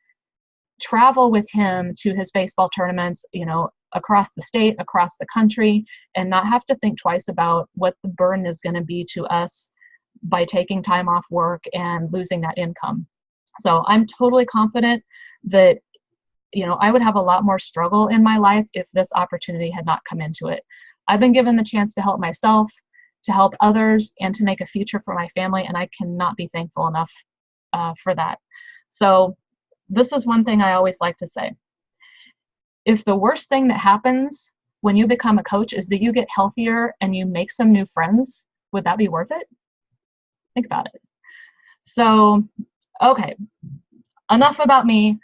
[SPEAKER 1] travel with him to his baseball tournaments, across the state, across the country, and not have to think twice about what the burden is going to be to us by taking time off work and losing that income. So I'm totally confident that, I would have a lot more struggle in my life if this opportunity had not come into it. I've been given the chance to help myself, to help others, and to make a future for my family, and I cannot be thankful enough for that. So this is one thing I always like to say. If the worst thing that happens when you become a coach is that you get healthier and you make some new friends, would that be worth it? Think about it. So, okay, enough about me.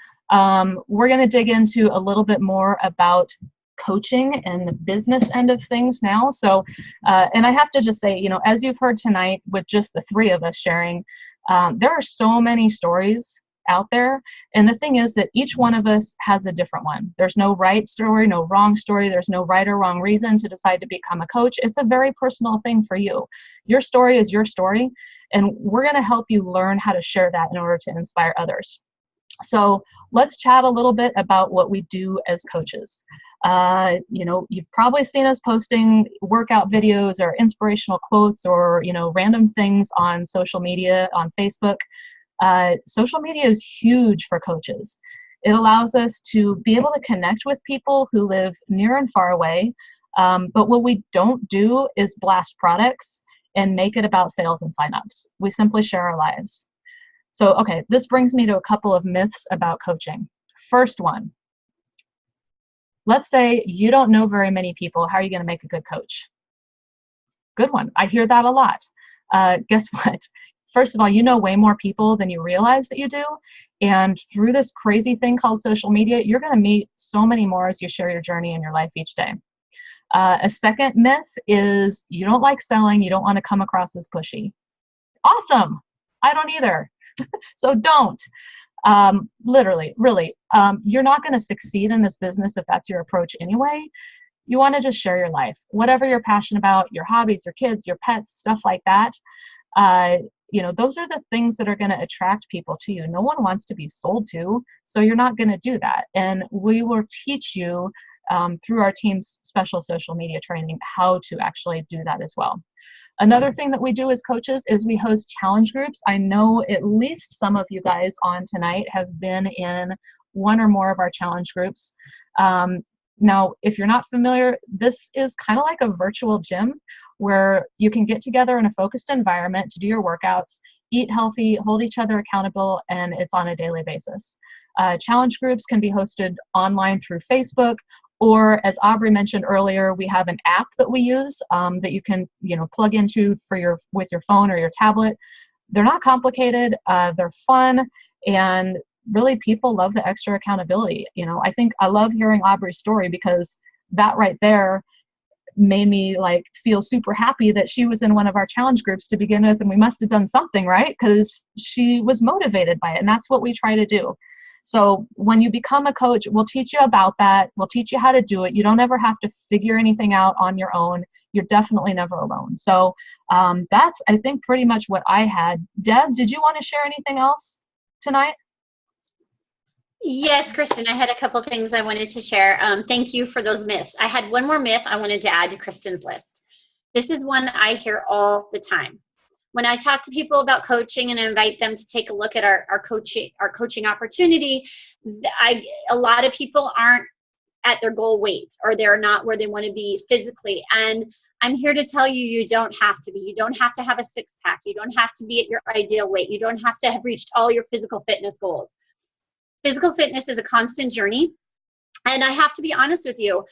[SPEAKER 1] We're going to dig into a little bit more about coaching and the business end of things now. So, and I have to just say, as you've heard tonight with just the three of us sharing, there are so many stories out there. And the thing is that each one of us has a different one. There's no right story, no wrong story. There's no right or wrong reason to decide to become a coach. It's a very personal thing for you. Your story is your story. And we're going to help you learn how to share that in order to inspire others. So let's chat a little bit about what we do as coaches. You've probably seen us posting workout videos or inspirational quotes or, random things on social media, on Facebook. Social media is huge for coaches. It allows us to be able to connect with people who live near and far away. But what we don't do is blast products and make it about sales and signups. We simply share our lives. So, okay, this brings me to a couple of myths about coaching. First one, let's say you don't know very many people. How are you going to make a good coach? Good one. I hear that a lot. Guess what? First of all, you know way more people than you realize that you do. And through this crazy thing called social media, you're going to meet so many more as you share your journey in your life each day. A second myth is you don't like selling. You don't want to come across as pushy. Awesome. I don't either. So don't. Literally, really. You're not going to succeed in this business if that's your approach anyway. You want to just share your life. Whatever you're passionate about, your hobbies, your kids, your pets, stuff like that. Those are the things that are going to attract people to you. No one wants to be sold to, so you're not going to do that. And we will teach you through our team's special social media training how to actually do that as well. Another thing that we do as coaches is we host challenge groups. I know at least some of you guys on tonight have been in one or more of our challenge groups. Now, if you're not familiar, this is kind of like a virtual gym where you can get together in a focused environment to do your workouts, eat healthy, hold each other accountable, and it's on a daily basis. Challenge groups can be hosted online through Facebook, or as Aubrey mentioned earlier, we have an app that we use that you can plug into with your phone or your tablet. They're not complicated, they're fun, and really people love the extra accountability. I think I love hearing Aubrey's story because that right there made me feel super happy that she was in one of our challenge groups to begin with, and we must have done something right because she was motivated by it, and that's what we try to do. So when you become a coach, we'll teach you about that. We'll teach you how to do it. You don't ever have to figure anything out on your own. You're definitely never alone. So that's, I think, pretty much what I had. Deb, did you want to share anything else tonight?
[SPEAKER 2] Yes, Kristen, I had a couple things I wanted to share. Thank you for those myths. I had one more myth I wanted to add to Kristen's list. This is one I hear all the time. When I talk to people about coaching and invite them to take a look at our coaching opportunity, a lot of people aren't at their goal weight, or they're not where they want to be physically. And I'm here to tell you, you don't have to be. You don't have to have a six-pack. You don't have to be at your ideal weight. You don't have to have reached all your physical fitness goals. Physical fitness is a constant journey. And I have to be honest with you,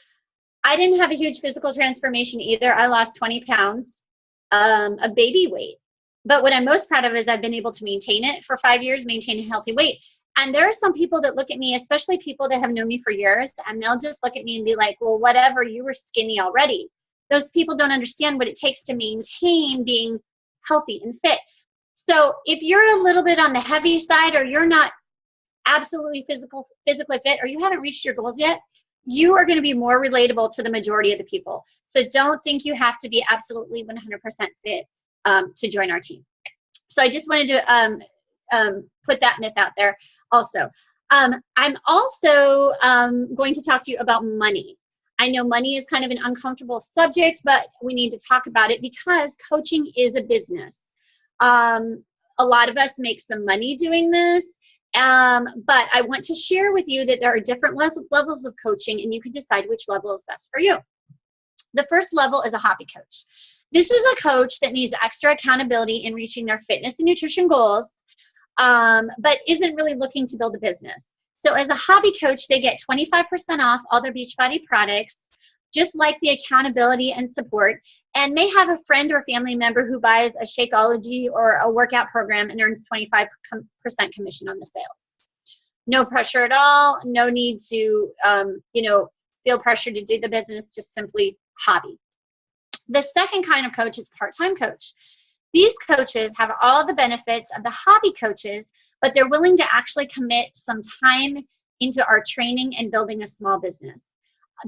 [SPEAKER 2] I didn't have a huge physical transformation either. I lost 20 pounds, of baby weight. But what I'm most proud of is I've been able to maintain it for 5 years, maintain a healthy weight. And there are some people that look at me, especially people that have known me for years, and they'll just look at me and be like, well, whatever, you were skinny already. Those people don't understand what it takes to maintain being healthy and fit. So if you're a little bit on the heavy side, or you're not absolutely physically fit, or you haven't reached your goals yet, you are going to be more relatable to the majority of the people. So don't think you have to be absolutely 100% fit to join our team. So I just wanted to put that myth out there also. I'm also going to talk to you about money. I know money is kind of an uncomfortable subject, but we need to talk about it because coaching is a business. A lot of us make some money doing this, but I want to share with you that there are different levels of coaching, and you can decide which level is best for you. The first level is a hobby coach. This is a coach that needs extra accountability in reaching their fitness and nutrition goals, but isn't really looking to build a business. So as a hobby coach, they get 25% off all their Beachbody products, just like the accountability and support, and may have a friend or family member who buys a Shakeology or a workout program and earns 25% commission on the sales. No pressure at all. No need to, feel pressure to do the business, just simply hobby. The second kind of coach is part-time coach. These coaches have all the benefits of the hobby coaches, but they're willing to actually commit some time into our training and building a small business.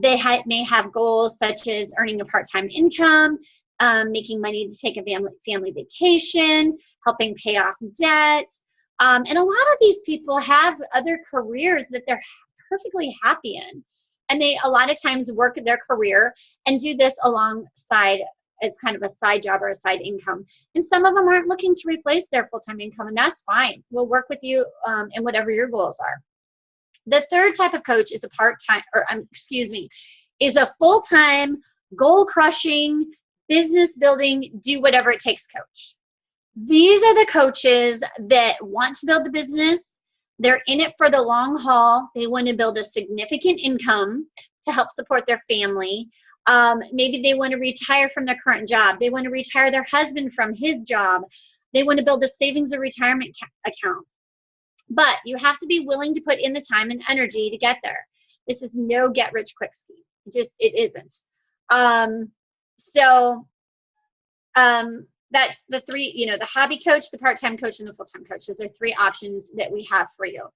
[SPEAKER 2] They may have goals such as earning a part-time income, making money to take a family vacation, helping pay off debt. And a lot of these people have other careers that they're perfectly happy in. And they a lot of times work their career and do this alongside as kind of a side job or a side income. And some of them aren't looking to replace their full-time income, and that's fine. We'll work with you in whatever your goals are. The third type of coach is is a full-time, goal-crushing, business-building, do whatever it takes coach. These are the coaches that want to build the business. They're in it for the long haul. They want to build a significant income to help support their family. Maybe they want to retire from their current job. They want to retire their husband from his job. They want to build a savings or retirement account. But you have to be willing to put in the time and energy to get there. This is no get-rich-quick scheme. It isn't. That's the three, the hobby coach, the part-time coach, and the full-time coach. Those are three options that we have for you.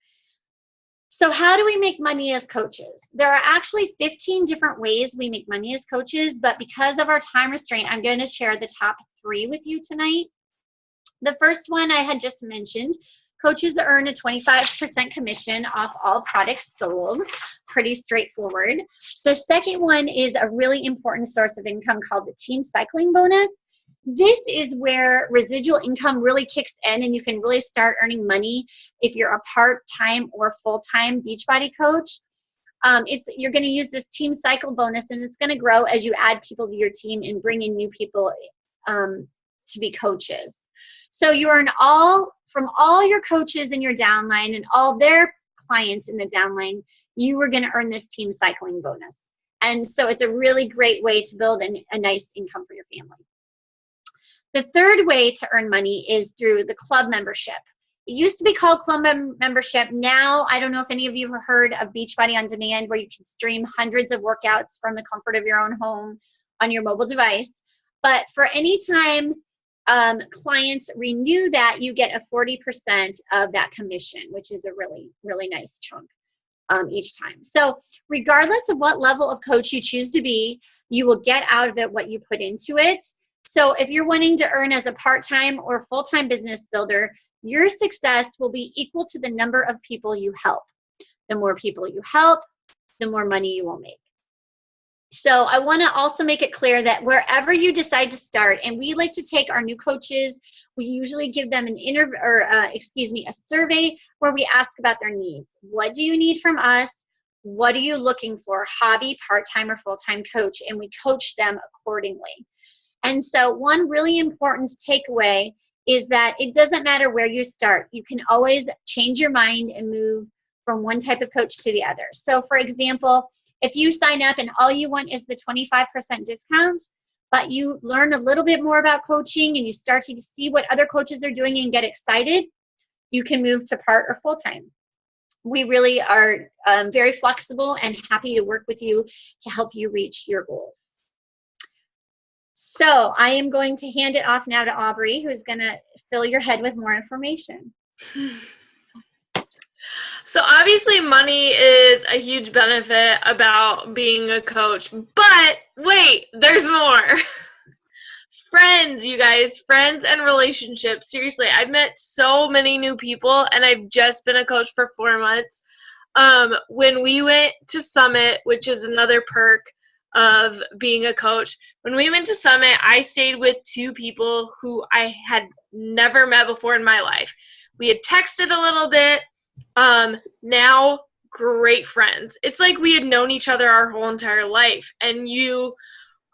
[SPEAKER 2] So how do we make money as coaches? There are actually 15 different ways we make money as coaches, but because of our time restraint, I'm going to share the top 3 with you tonight. The first one I had just mentioned, coaches earn a 25% commission off all products sold. Pretty straightforward. The second one is a really important source of income called the team cycling bonus. This is where residual income really kicks in and you can really start earning money if you're a part-time or full-time Beachbody coach. You're going to use this team cycle bonus, and it's going to grow as you add people to your team and bring in new people to be coaches. So you earn from all your coaches in your downline and all their clients in the downline, you are going to earn this team cycling bonus. And so it's a really great way to build a nice income for your family. The third way to earn money is through the club membership. It used to be called club membership. Now, I don't know if any of you have heard of Beachbody On Demand, where you can stream hundreds of workouts from the comfort of your own home on your mobile device. But for any time clients renew that, you get a 40% of that commission, which is a really, really nice chunk each time. So regardless of what level of coach you choose to be, you will get out of it what you put into it. So if you're wanting to earn as a part-time or full-time business builder, your success will be equal to the number of people you help. The more people you help, the more money you will make. So I want to also make it clear that wherever you decide to start, and we like to take our new coaches, we usually give them a survey where we ask about their needs. What do you need from us? What are you looking for? Hobby, part-time, or full-time coach? And we coach them accordingly. And so one really important takeaway is that it doesn't matter where you start. You can always change your mind and move from one type of coach to the other. So for example, if you sign up and all you want is the 25% discount, but you learn a little bit more about coaching and you start to see what other coaches are doing and get excited, you can move to part or full-time. We really are very flexible and happy to work with you to help you reach your goals. So I am going to hand it off now to Aubrey, who's going to fill your head with more information.
[SPEAKER 3] So obviously money is a huge benefit about being a coach, but wait, there's more. Friends, you guys, friends and relationships. Seriously, I've met so many new people, and I've just been a coach for 4 months. When we went to Summit, which is another perk of being a coach, when we went to Summit, I stayed with two people who I had never met before in my life. We had texted a little bit. Now great friends. It's like we had known each other our whole entire life, and you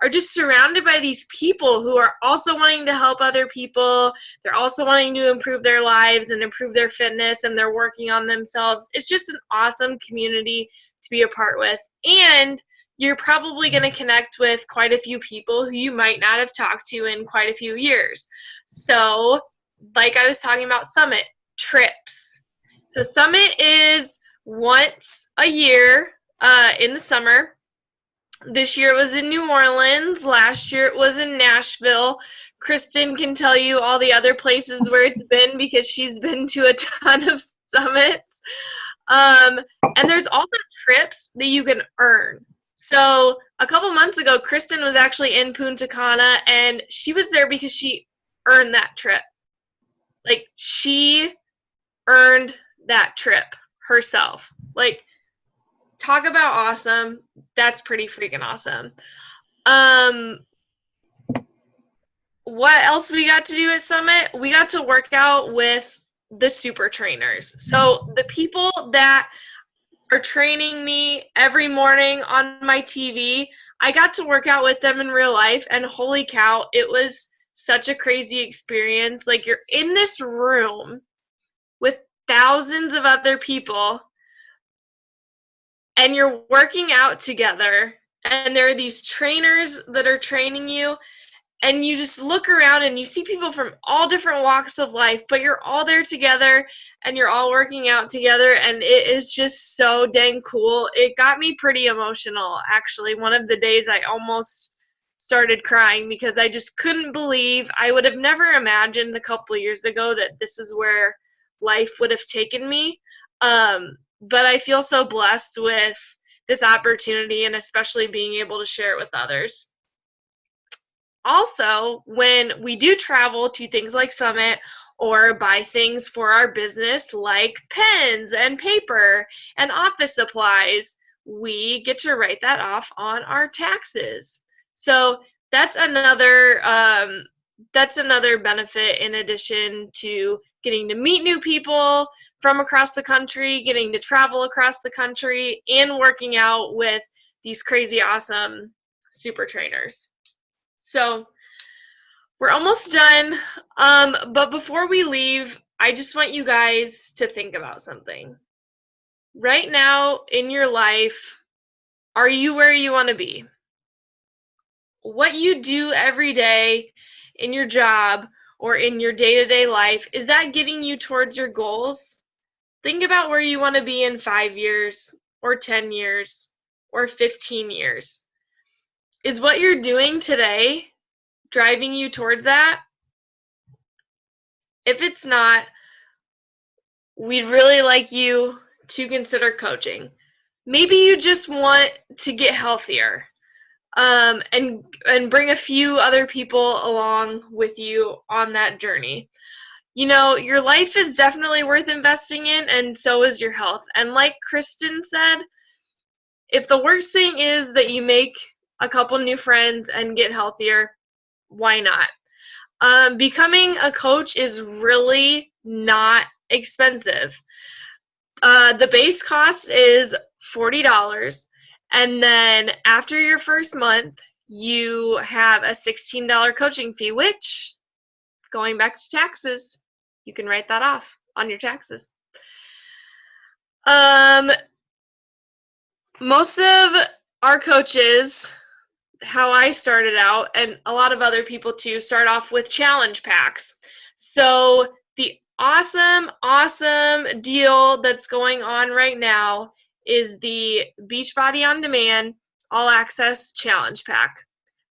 [SPEAKER 3] are just surrounded by these people who are also wanting to help other people. They're also wanting to improve their lives and improve their fitness, and they're working on themselves. It's just an awesome community to be a part with. And you're probably going to connect with quite a few people who you might not have talked to in quite a few years. So, like I was talking about Summit, trips. So Summit is once a year in the summer. This year it was in New Orleans. Last year it was in Nashville. Kristen can tell you all the other places where it's been because she's been to a ton of summits. And there's also trips that you can earn. So a couple months ago, Kristen was actually in Punta Cana, and she was there because she earned that trip. Like, she earned that trip herself. Like, talk about awesome. That's pretty freaking awesome. What else we got to do at Summit? We got to work out with the super trainers. So the people that are training me every morning on my TV, I got to work out with them in real life, and holy cow, it was such a crazy experience. Like, you're in this room with thousands of other people, and you're working out together, and there are these trainers that are training you, and you just look around and you see people from all different walks of life, but you're all there together and you're all working out together, and it is just so dang cool. It got me pretty emotional, actually. One of the days I almost started crying because I just couldn't believe. I would have never imagined a couple years ago that this is where life would have taken me. But I feel so blessed with this opportunity, and especially being able to share it with others. Also, when we do travel to things like Summit or buy things for our business like pens and paper and office supplies, we get to write that off on our taxes. So that's another benefit, in addition to getting to meet new people from across the country, getting to travel across the country, and working out with these crazy awesome super trainers. So we're almost done, but before we leave, I just want you guys to think about something. Right now in your life, are you where you want to be? What you do every day in your job or in your day-to-day life, is that getting you towards your goals? Think about where you want to be in 5 years or 10 years or 15 years. Is what you're doing today driving you towards that? If it's not, we'd really like you to consider coaching. Maybe you just want to get healthier, and bring a few other people along with you on that journey. You know, your life is definitely worth investing in, and so is your health. And like Kristen said, if the worst thing is that you make a couple new friends and get healthier, why not? Becoming a coach is really not expensive. The base cost is $40, and then after your first month, you have a $16 coaching fee, which, going back to taxes, you can write that off on your taxes. Most of our coaches, how I started out, and a lot of other people too, start off with challenge packs. So the awesome deal that's going on right now is the Beachbody On Demand All Access Challenge Pack.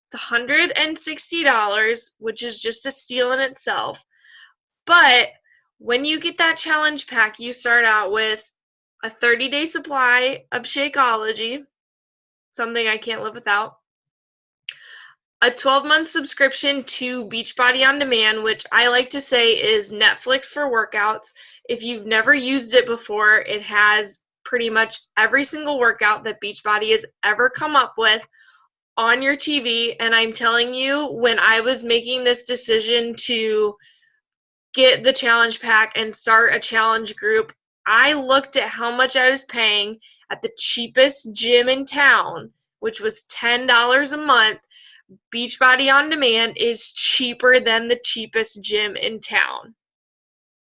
[SPEAKER 3] It's $160, which is just a steal in itself. But when you get that challenge pack, you start out with a 30-day supply of Shakeology, something I can't live without, a 12-month subscription to Beachbody On Demand, which I like to say is Netflix for workouts. If you've never used it before, it has pretty much every single workout that Beachbody has ever come up with on your TV. And I'm telling you, when I was making this decision to get the challenge pack and start a challenge group, I looked at how much I was paying at the cheapest gym in town, which was $10 a month. Beachbody On Demand is cheaper than the cheapest gym in town.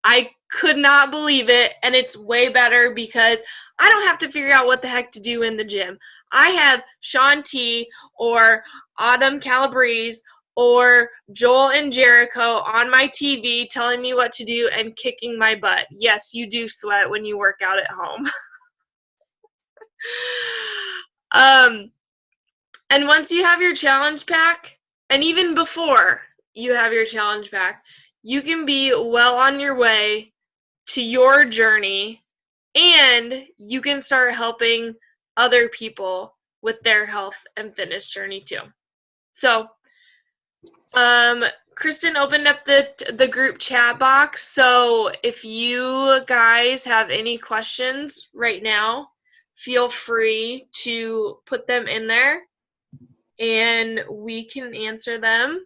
[SPEAKER 3] I could not believe it, and it's way better because I don't have to figure out what the heck to do in the gym. I have Sean T or Autumn Calabrese or Joel and Jericho on my TV telling me what to do and kicking my butt. Yes, you do sweat when you work out at home. And once you have your challenge pack, and even before you have your challenge pack, you can be well on your way to your journey, and you can start helping other people with their health and fitness journey too. So, Kristen opened up the group chat box, so if you guys have any questions right now, feel free to put them in there, and we can answer them.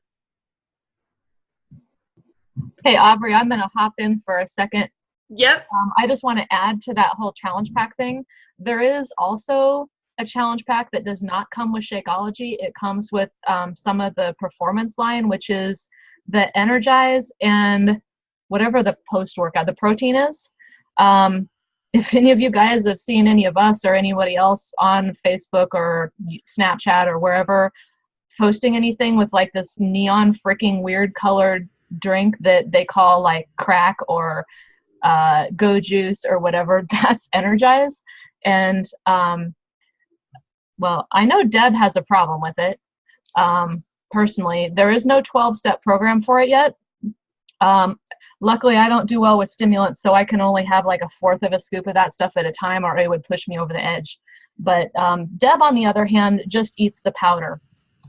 [SPEAKER 1] Hey, Aubrey, I'm going to hop in for a second.
[SPEAKER 3] Yep.
[SPEAKER 1] I just want to add to that whole challenge pack thing. There is also a challenge pack that does not come with Shakeology. It comes with some of the performance line, which is the Energize and whatever the post-workout, the protein is. If any of you guys have seen any of us or anybody else on Facebook or Snapchat or wherever posting anything with like this neon freaking weird colored drink that they call like crack or go juice or whatever, that's Energize. And well, I know Deb has a problem with it. Personally, there is no 12-step program for it yet. Luckily, I don't do well with stimulants, so I can only have like a fourth of a scoop of that stuff at a time, or it would push me over the edge. But Deb, on the other hand, just eats the powder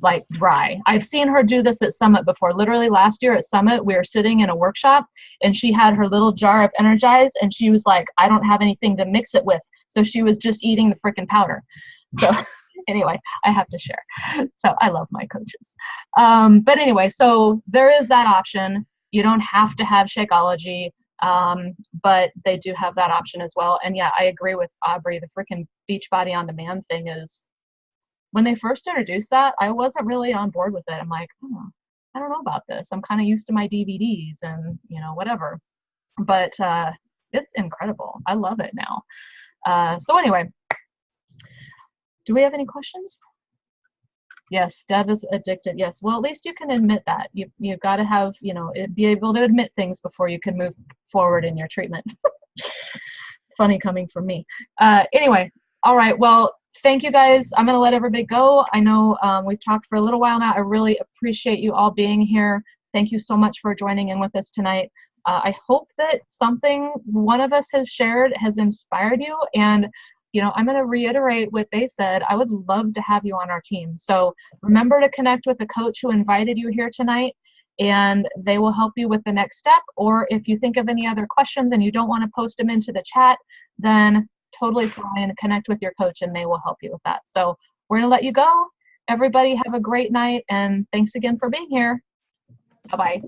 [SPEAKER 1] like dry. I've seen her do this at Summit before. Literally last year at Summit, we were sitting in a workshop, and she had her little jar of Energize, and she was like, I don't have anything to mix it with. So she was just eating the freaking powder. So anyway, I have to share. So I love my coaches. But anyway, so there is that option. You don't have to have Shakeology, but they do have that option as well. And yeah, I agree with Aubrey. The freaking Beachbody On Demand thing is, when they first introduced that, I wasn't really on board with it. I'm like, oh, I don't know about this. I'm kind of used to my DVDs and, you know, whatever. But it's incredible. I love it now. So anyway, do we have any questions? Yes, Deb is addicted. Yes. Well, at least you can admit that. You've got to have, you know, be able to admit things before you can move forward in your treatment. Funny coming from me. Anyway, all right. Well, thank you guys. I'm going to let everybody go. I know we've talked for a little while now. I really appreciate you all being here. Thank you so much for joining in with us tonight. I hope that something one of us has shared has inspired you. And you know, I'm going to reiterate what they said. I would love to have you on our team. So remember to connect with the coach who invited you here tonight, and they will help you with the next step. Or if you think of any other questions and you don't want to post them into the chat, then totally fine. Connect with your coach and they will help you with that. So we're going to let you go. Everybody have a great night, and thanks again for being here. Bye-bye.